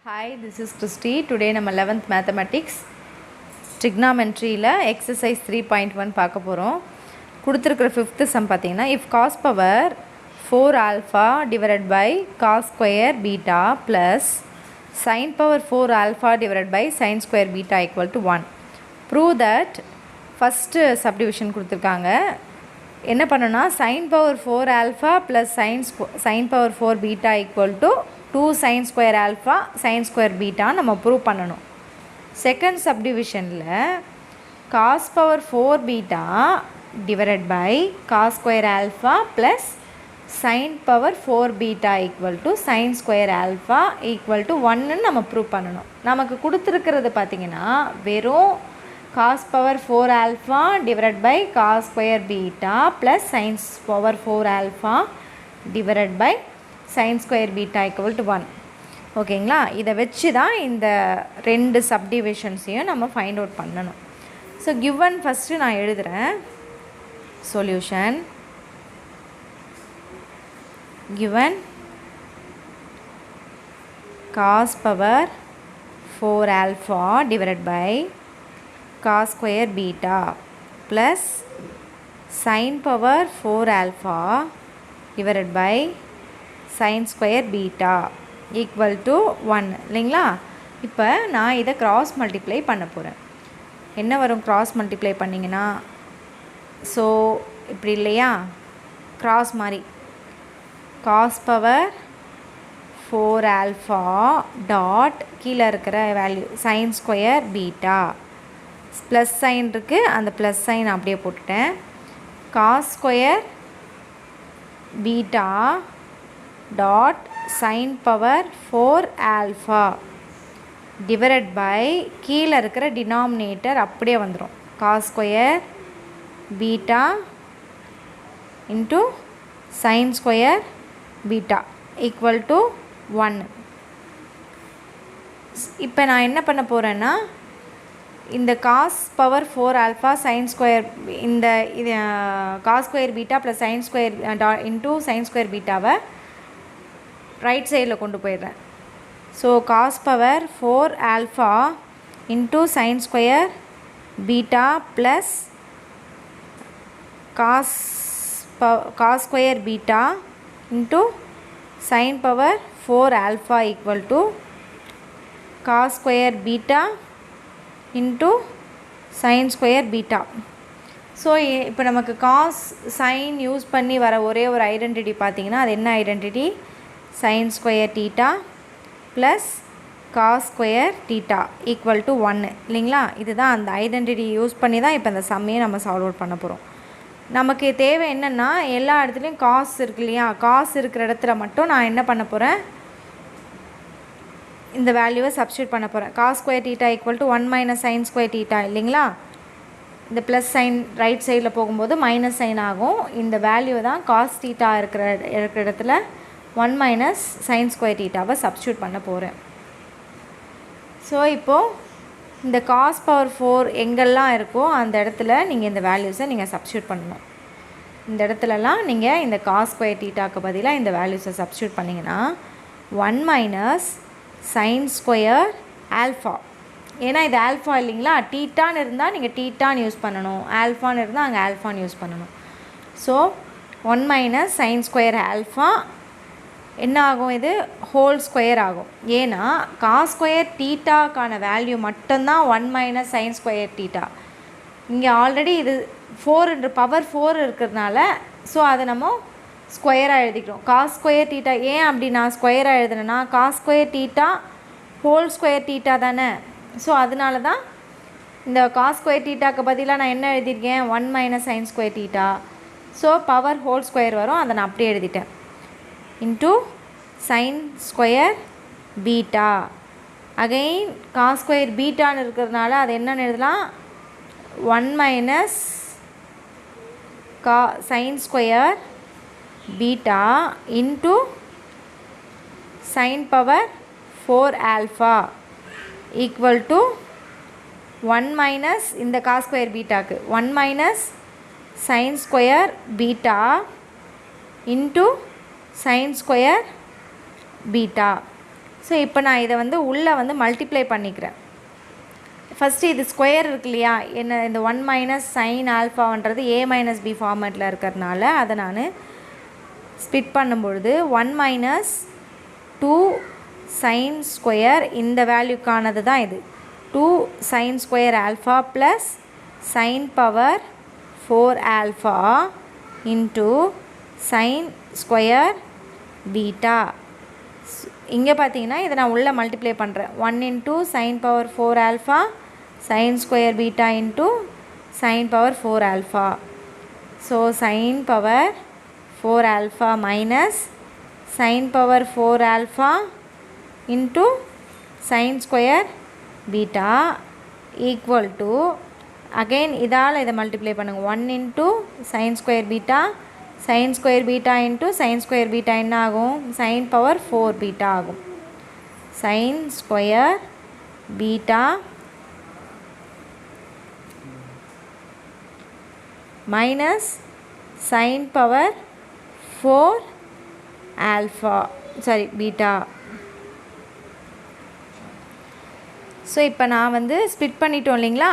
Hi, this is Christy. Today நம்ம 11th Mathematics Trigonometry exercise 3.1 பார்க்க போகிறோம். கொடுத்துருக்கிற 5th sum பார்த்தீங்கன்னா if cos power 4 alpha divided by cos square beta plus sin power 4 alpha divided by sin square beta equal to 1. Prove that first subdivision கொடுத்துருக்காங்க. என்ன பண்ணணும்னா sin power 4 alpha plus sin power 4 beta equal to 2 sin square alpha sin square beta நம்ம prove பண்ணணும். Second சப்டிவிஷனில் cos power 4 beta divided by cos square alpha plus sin power 4 beta equal to sin square alpha equal to 1 நம்ம prove பண்ணணும். நமக்கு கொடுத்துருக்கிறது பார்த்திங்கன்னா வெறும் cos power 4 alpha divided by cos square beta plus sin power 4 alpha divided by sin square beta equal to 1. ஓகேங்களா, இதை வச்சு தான் இந்த ரெண்டு சப்டிவிஷன்ஸையும் நம்ம ஃபைண்ட் அவுட் பண்ணணும். ஸோ கிவன் ஃபஸ்ட்டு நான் எழுதுகிறேன். Solution given cos power 4 alpha divided by cos square beta plus sin power 4 alpha divided by sin square beta equal to 1 இல்லைங்களா. இப்போ நான் இதை cross multiply பண்ண போகிறேன். என்ன வரும் cross multiply பண்ணிங்கன்னா, ஸோ இப்படி இல்லையா, cross மாதிரி cos power 4 alpha டாட் கீழே இருக்கிற value sin square beta plus sign இருக்குது, அந்த ப்ளஸ் சைன் அப்படியே போட்டுட்டேன். cos square beta dot sin power 4 alpha divided by கீழே இருக்கிற டினாமினேட்டர் அப்படியே வந்துடும். cos square beta into sin square beta equal to 1. இப்போ நான் என்ன பண்ண போகிறேன்னா, இந்த cos power 4 alpha sin square இந்த இது cos square beta plus sin square into sin square betaவை ரைட் சைடில் கொண்டு போயிடுறேன். So cos power 4 alpha into sin square beta plus cos square beta into sin power 4 alpha equal to cos square beta into sin square beta. So இப்போ நமக்கு cos sin use பண்ணி வர ஒரே ஒரு ஐடென்டிட்டி பார்த்திங்கன்னா, அது என்ன identity, sin square theta plus cos square theta equal to 1 இல்லைங்களா. இதுதான் அந்த ஐடென்டிட்டி யூஸ் பண்ணி தான் இப்போ இந்த சம்மையை நம்ம சால்வ் அவுட் பண்ண போகிறோம். நமக்கு தேவை என்னென்னா, எல்லா இடத்துலையும் காஸ் இருக்கு இல்லையா, காஸ் இருக்கிற இடத்துல மட்டும் நான் என்ன பண்ண போகிறேன், இந்த வேல்யூவை சப்ஸ்டியூட் பண்ண போகிறேன். cos square theta equal to 1 minus sin square theta இல்லைங்களா. இந்த ப்ளஸ் சைன் ரைட் சைடில் போகும்போது மைனஸ் சைன் ஆகும். இந்த வேல்யூ தான் cos theta இருக்கிற இடத்துல 1 minus sin square thetaவை சப்ஸ்டியூட் பண்ண போகிறேன். ஸோ இப்போது இந்த cos power 4 எங்கெல்லாம் இருக்கோ அந்த இடத்துல நீங்கள் இந்த வேல்யூஸை நீங்கள் சப்ஸ்டியூட் பண்ணணும். இந்த இடத்துலலாம் நீங்கள் இந்த cos square thetaக்கு பதிலாக இந்த வேல்யூஸை சப்ஸ்டியூட் பண்ணிங்கன்னா 1 minus sin square alpha, ஏன்னா இது ஆல்ஃபா இல்லைங்களா, டீட்டான்னு இருந்தால் நீங்கள் டீட்டான்னு யூஸ் பண்ணணும், ஆல்ஃபான்னு இருந்தால் அங்கே ஆல்ஃபான்னு யூஸ் பண்ணணும். So 1 minus sin square alpha என்ன ஆகும், இது ஹோல் ஸ்கொயர் ஆகும். ஏன்னா cos square thetaக்கான வேல்யூ மட்டும்தான் 1 minus sin square theta. இங்கே ஆல்ரெடி இது 4 பவர் 4 இருக்கிறதுனால ஸோ அதை நம்ம ஸ்கொயராக எழுதிக்கிறோம். cos square theta ஏன் அப்படி நான் ஸ்கொயராக எழுதுனேன்னா, cos square theta whole square theta தானே. ஸோ அதனால தான் இந்த cos square thetaக்கு பதிலாக நான் என்ன எழுதியிருக்கேன், 1 minus sin square theta. So power whole square வரும், அதை நான் அப்படியே எழுதிட்டேன். into sin square beta. again cos square betaன்னு இருக்கிறதுனால அது என்னன்னு எழுதலாம், 1 minus sin square beta into sin power 4 alpha equal to 1 minus இந்த cos square betaக்கு 1 minus sin square beta into sin square beta. So இப்போ நான் இதை வந்து உள்ளே வந்து மல்டிப்ளை பண்ணிக்கிறேன். ஃபஸ்ட்டு இது ஸ்கொயர் இருக்கு இல்லையா, என்ன இந்த 1 மைனஸ் சைன் ஆல்ஃபான்றது a மைனஸ் பி ஃபார்மேட்டில் இருக்கிறதுனால அதை நான் ஸ்பிட் பண்ணும்பொழுது 1 மைனஸ் 2 சைன் ஸ்கொயர் இந்த வேல்யூக்கானது தான் இது. 2 sine square alpha plus sine power 4 alpha into sine square beta. இங்கே பார்த்தீங்கன்னா இதை நான் உள்ளே மல்டிப்ளை பண்ணுறேன். 1 into sine power 4 alpha sine square beta into sine power 4 alpha. So sine power 4 alpha minus sine power 4 alpha into sine square beta equal to again இதால் இதை multiply பண்ணுங்கள். 1 into sine square beta sin square beta into sin square beta என்ன ஆகும், sin power 4 beta ஆகும். sin square beta minus sin power 4 alpha beta. So இப்போ நான் வந்து split பண்ணிட்டோம் இல்லைங்களா.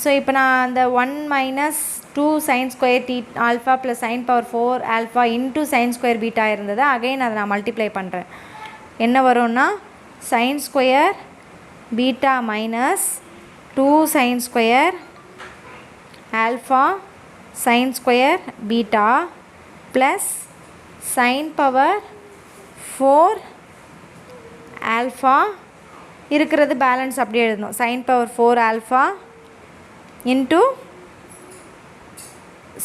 ஸோ இப்போ நான் அந்த 1 minus 2 sine square alpha plus sine power 4 alpha into sine square beta இருந்தது. அகைன் அதை நான் மல்டிப்ளை பண்ணுறேன். என்ன வரும்னா sine square beta minus 2 sine square alpha sine square beta plus sine power 4 alpha இருக்கிறது பேலன்ஸ் அப்படியே எழுதணும். Sine power 4 alpha into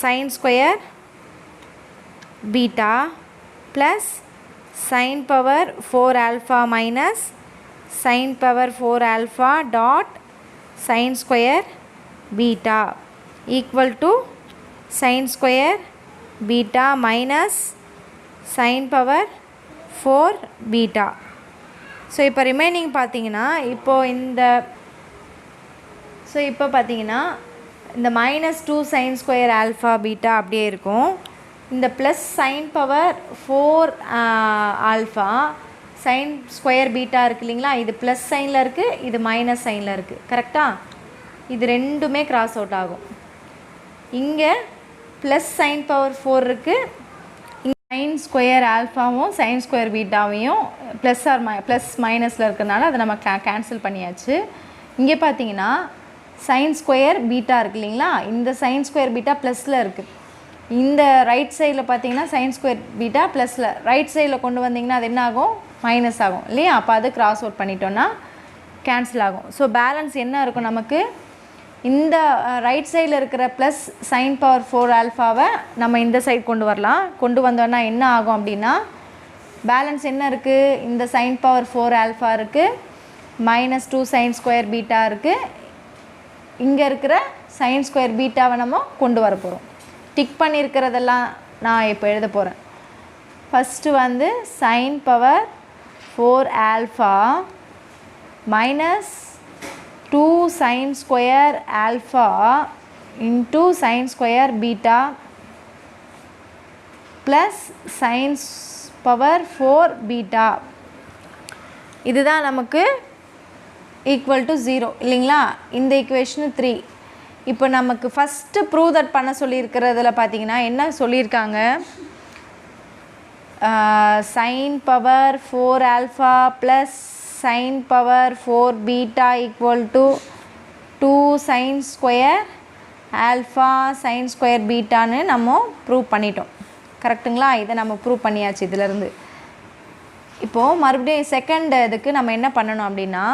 sin square beta plus sin power 4 alpha minus sin power 4 alpha dot sin square beta equal to sin square beta minus sin power 4 beta. So இப்போ remaining பார்த்தீங்கன்னா இப்போ பார்த்தீங்கன்னா இந்த minus 2 sine square alpha beta அப்படியே இருக்கும். இந்த plus sine power 4 alpha sine square beta இருக்குது இல்லைங்களா, இது ப்ளஸ் சைனில் இருக்குது, இது மைனஸ் சைனில் இருக்குது. கரெக்டாக இது ரெண்டுமே கிராஸ் அவுட் ஆகும். இங்கே ப்ளஸ் சைன் பவர் 4 இருக்குது, இங்கே சைன் ஸ்கொயர் ஆல்ஃபாவும் சைன் ஸ்கொயர் பீட்டாவையும் ப்ளஸ் மைனஸில் இருக்கிறதுனால அதை நம்ம கேன்சல் பண்ணியாச்சு. இங்கே பார்த்தீங்கன்னா சைன் ஸ்கொயர் பீட்டா இருக்குது இல்லைங்களா, இந்த சைன் ஸ்கொயர் பீட்டா ப்ளஸில் இருக்குது. இந்த ரைட் சைடில் பார்த்தீங்கன்னா சைன் ஸ்கொயர் பீட்டா ப்ளஸில், ரைட் சைடில் கொண்டு வந்தீங்கன்னா அது என்ன ஆகும், மைனஸ் ஆகும் இல்லையா. அப்போ அது கிராஸ் அவுட் பண்ணிட்டோன்னா கேன்சல் ஆகும். ஸோ பேலன்ஸ் என்ன இருக்கும் நமக்கு, இந்த ரைட் சைடில் இருக்கிற ப்ளஸ் சைன் பவர் 4 ஆல்ஃபாவை நம்ம இந்த சைட் கொண்டு வரலாம். கொண்டு வந்தோன்னா என்ன ஆகும் அப்படின்னா பேலன்ஸ் என்ன இருக்குது, இந்த சைன் பவர் 4 ஆல்ஃபா இருக்குது, மைனஸ் 2 சைன் ஸ்கொயர் பீட்டா இருக்குது, இங்கே இருக்கிற சைன் ஸ்கொயர் பீட்டாவை நம்ம கொண்டு வர போகிறோம். டிக் பண்ணியிருக்கிறதெல்லாம் நான் இப்போ எழுத போகிறேன். ஃபஸ்ட்டு வந்து sine power 4 alpha minus 2 sine square alpha into sine square beta plus sines power 4 beta. இதுதான் நமக்கு ஈக்குவல் டு 0 இல்லைங்களா. இந்த ஈக்குவேஷனு 3. இப்போ நமக்கு ஃபஸ்ட்டு ப்ரூவ் தட் பண்ண சொல்லியிருக்கிறதுல பார்த்தீங்கன்னா என்ன சொல்லியிருக்காங்க, sine power 4 alpha plus sine power 4 beta equal to 2 sine square alpha sine square பீட்டான்னு நம்ம ப்ரூவ் பண்ணிட்டோம். கரெக்டுங்களா, இதை நம்ம ப்ரூவ் பண்ணியாச்சு இதிலேருந்து. இப்போது மறுபடியும் செகண்ட் இதுக்கு நம்ம என்ன பண்ணணும் அப்படின்னா,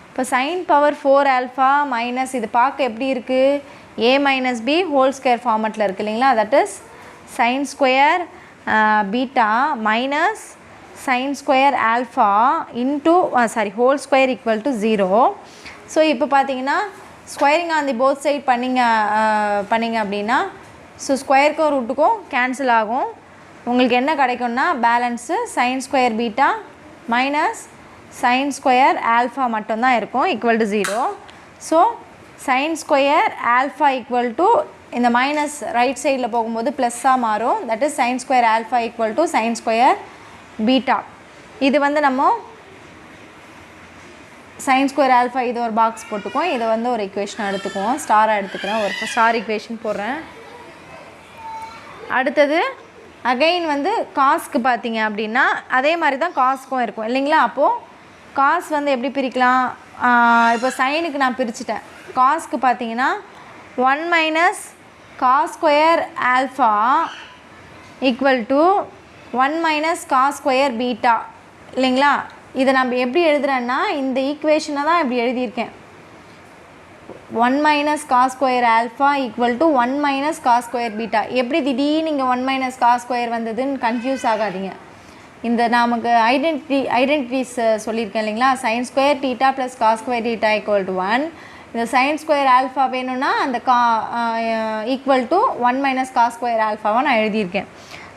இப்போ சைன் பவர் 4 ஆல்ஃபா மைனஸ் இது பார்க்க எப்படி இருக்குது, a minus B whole square ஃபார்மெட்டில் இருக்குது இல்லைங்களா. That is sine square beta minus sine square alpha into whole square equal to 0. So இப்போ பார்த்தீங்கன்னா squaring on the both side பண்ணிங்க அப்படின்னா ஸோ ஸ்கொயருக்கும் ரூட்டுக்கும் கேன்சல் ஆகும். உங்களுக்கு என்ன கிடைக்கும்னா balance sign square beta minus sine square alpha மட்டும்தான் இருக்கும் equal to 0. So sign square alpha equal to இந்த மைனஸ் ரைட் சைடில் போகும்போது ப்ளஸ்ஸாக மாறும். That is sine square alpha equal to sign square beta. இது வந்து நம்ம சைன் ஸ்கொயர் ஆல்ஃபா இது ஒரு பாக்ஸ் போட்டுக்குவோம். இதை வந்து ஒரு ஈக்குவேஷனாக எடுத்துக்குவோம். ஸ்டாராக எடுத்துக்கிறேன். ஒரு ஸ்டார் ஈக்குவேஷன் போடுறேன். அடுத்தது அகைன் வந்து காஸ்க்கு பார்த்தீங்க அப்படின்னா அதே மாதிரி தான் காஸ்க்கும் இருக்கும் இல்லைங்களா. அப்போது காஸ் வந்து எப்படி பிரிக்கலாம்? இப்போ சைனுக்கு நான் பிரிச்சுட்டேன். காஸ்க்கு பார்த்தீங்கன்னா 1 minus cos square alpha equal to 1 minus cos square beta இல்லைங்களா. இதை நம்ம எப்படி எழுதுகிறேன்னா இந்த ஈக்குவேஷனை தான் இப்படி எழுதியிருக்கேன். 1 minus cos square alpha equal to 1 minus cos square beta. எப்படி திடீர்னு நீங்கள் 1 மைனஸ் காஸ் ஸ்கொயர் வந்ததுன்னு கன்ஃபியூஸ் ஆகாதீங்க. இந்த நமக்கு ஐடென்டிட்டிஸ் சொல்லியிருக்கேன் இல்லைங்களா. Sine square theta plus cos square theta equal to 1. இந்த சைன் ஸ்கொயர் ஆல்ஃபா வேணும்னா அந்த equal to 1 minus cos square ஆல்ஃபாவை நான் எழுதியிருக்கேன்.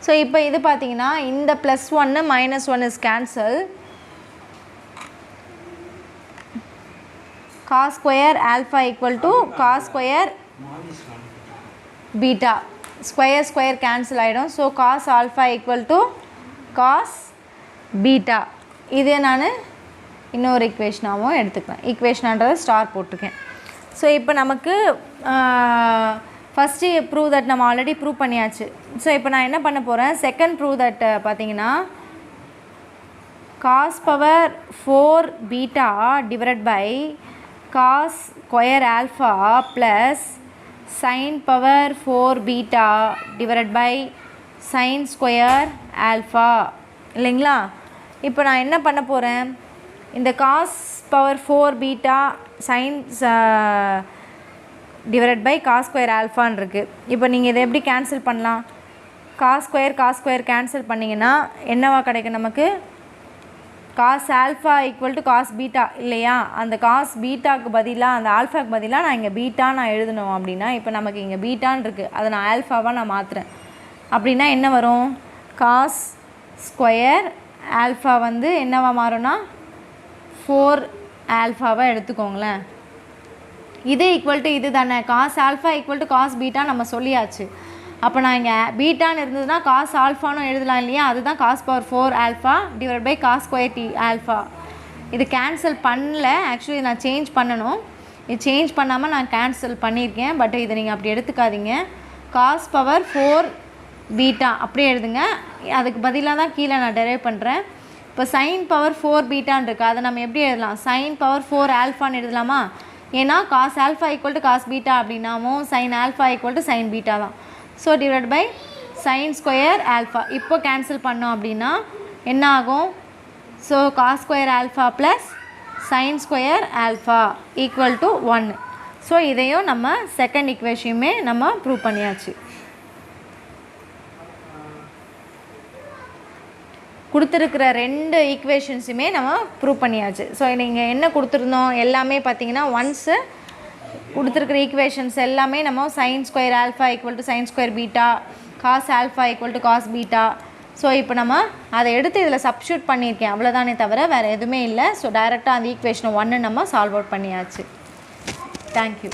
ஸோ இப்போ இது பார்த்தீங்கன்னா இந்த +1 -1 is cancel. cos square alpha equal to cos square beta. square cancel ஆகிடும். So cos alpha equal to cos beta. இதே நான் இன்னொரு ஈக்குவேஷனாகவும் எடுத்துக்கிறேன். ஈக்குவேஷனான்றதை ஸ்டார் போட்டிருக்கேன். ஸோ இப்போ நமக்கு ஃபஸ்ட்டு ப்ரூவ் தட் நம்ம ஆல்ரெடி ப்ரூவ் பண்ணியாச்சு. ஸோ இப்போ நான் என்ன பண்ண போகிறேன், செகண்ட் ப்ரூவ் தட் பார்த்தீங்கன்னா cos power 4 beta divided by cos square alpha plus sin power 4 beta divided by sin square alpha இல்லைங்களா. இப்போ நான் என்ன பண்ண போகிறேன், இந்த cos power 4 beta sin divided by cos square alphaன்னு இருக்குது. இப்போ நீங்கள் இதை எப்படி கேன்சல் பண்ணலாம்? cos square கேன்சல் பண்ணிங்கன்னா என்னவா கிடைக்கும் நமக்கு? cos alpha equal to cos beta இல்லையா. அந்த cos பீட்டாவுக்கு பதிலாக அந்த ஆல்ஃபாவுக்கு பதிலாக நான் இங்கே பீட்டா நான் எழுதணும் அப்படின்னா இப்போ நமக்கு இங்கே பீட்டான்னு இருக்குது. அதை நான் ஆல்ஃபாவாக நான் மாற்றுறேன். அப்படின்னா என்ன வரும்? cos ஸ்கொயர் ஆல்ஃபா வந்து என்னவா மாறும்னா 4 ஆல்ஃபாவாக எடுத்துக்கோங்களேன். இது ஈக்குவல் டு இது தானே. cos alpha equal to cos beta நம்ம சொல்லியாச்சு. அப்போ நான் இங்கே பீட்டான்னு இருந்ததுன்னா cos ஆல்ஃபான்னு எழுதலாம் இல்லையா. அதுதான் cos power 4 alpha divide by cos square டி ஆல்ஃபா. இது கேன்சல் பண்ணல, ஆக்சுவலி நான் சேஞ்ச் பண்ணணும். இது சேஞ்ச் பண்ணாமல் நான் கேன்சல் பண்ணியிருக்கேன். பட் இதை நீங்கள் அப்படி எடுத்துக்காதீங்க. cos power 4 பீட்டா அப்படியே எழுதுங்க. அதுக்கு பதிலாக தான் கீழே நான் டெரைவ் பண்ணுறேன். இப்போ sin power 4 பீட்டான்னு இருக்குது. அதை நம்ம எப்படி எழுதலாம்? sin power 4 ஆல்ஃபான்னு எழுதலாமா? ஏன்னா cos alpha equal to cos beta அப்படின்னாமும் sin alpha equal to sin beta தான். So divide by sin square alpha. இப்போ கேன்சல் பண்ணோம் அப்படின்னா என்ன ஆகும்? So cos square alpha plus sin square alpha equal to 1. So இதையும் நம்ம செகண்ட் ஈக்குவேஷனுமே நம்ம ப்ரூவ் பண்ணியாச்சு. கொடுத்துருக்கிற 2 ஈக்குவேஷன்ஸுமே நம்ம ப்ரூவ் பண்ணியாச்சு. ஸோ நீங்கள் என்ன கொடுத்துருந்தோம் எல்லாமே பார்த்தீங்கன்னா ஒன்ஸு கொடுத்துருக்கிற ஈக்குவேஷன்ஸ் எல்லாமே நம்ம sin square alpha equal to sin square beta, cos alpha equal to cos beta. So இப்போ நம்ம அதை எடுத்து இதில் சப்ஸ்டியூட் பண்ணியிருக்கேன், அவ்வளோதானே தவிர வேறு எதுவுமே இல்லை. ஸோ டைரெக்டாக அந்த ஈக்குவேஷன் 1 நம்ம சால்வ் அவுட் பண்ணியாச்சு. தேங்க்யூ.